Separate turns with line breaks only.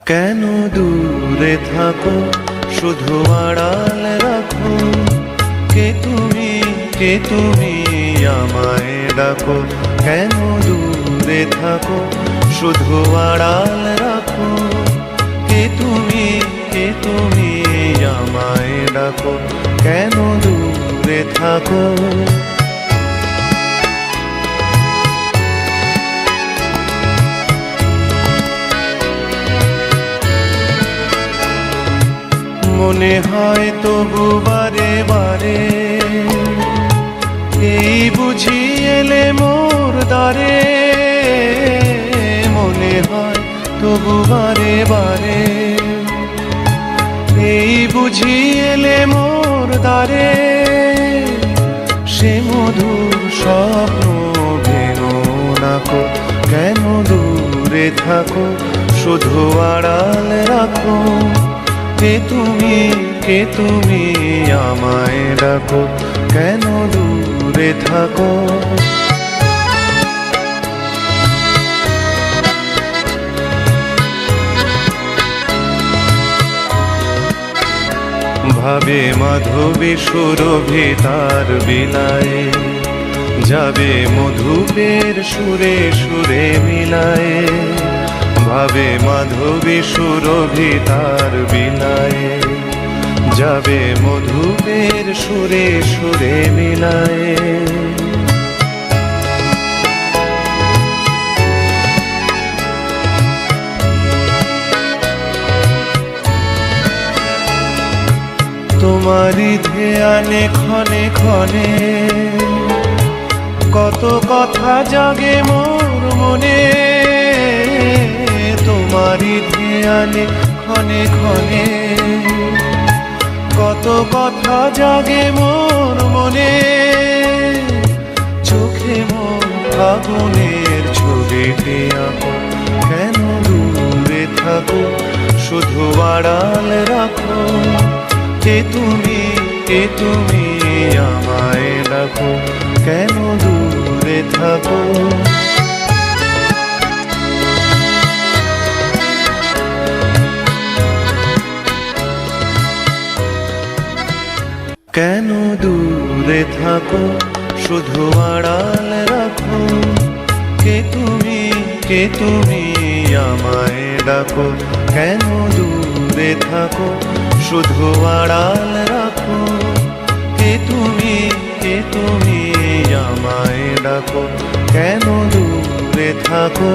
কেন দূরে থাকো, শুধু আড়াল রাখো। কে তুমি আমায় ডাকো। কেন দূরে থাকো, শুধু আড়াল রাখো। কে তুমি আমায় ডাকো। কেন দূরে থাকো। মনে হয় তবু বারে বারে, এই বুঝি এলে মোর দ্বারে। মনে হয় তবু বারে বারে, এই বুঝি এলে মোর দ্বারে। সে মধুর স্বপ্ন ভেঙো নাকো। কেন দূরে থাকো, শুধু আড়াল রাখো। কে তুমি আমায় ডাকো। কেন দূরে থাকো। ভাবে মাধবী সুরভি তার বিলায়ে, যাবে মধুপের সুরে সুরে মিলায়ে। ভাবে মাধবী সুরভি তার বিলায়ে, যাবে মধুপের সুরে সুরে মিলায়ে। তোমারই ধ্যানে ক্ষণে ক্ষণে, কত কথা জাগে মোর মনে। তোমারই ধ্যানে ক্ষণে ক্ষণে, কত কথা জাগে মোর মনে। চোখে মোর আগুনের ছবিটি আঁকো। কেন দূরে থাকো, শুধু আড়াল রাখো। কে তুমি আমায় ডাকো। কেন দূরে থাকো। কেন দূরে থাকো, শুধু আড়াল রাখো। কে তুমি আমায় ডাকো। কেন দূরে থাকো, শুধু আড়াল রাখো। কে তুমি আমায় ডাকো। কেন দূরে থাকো।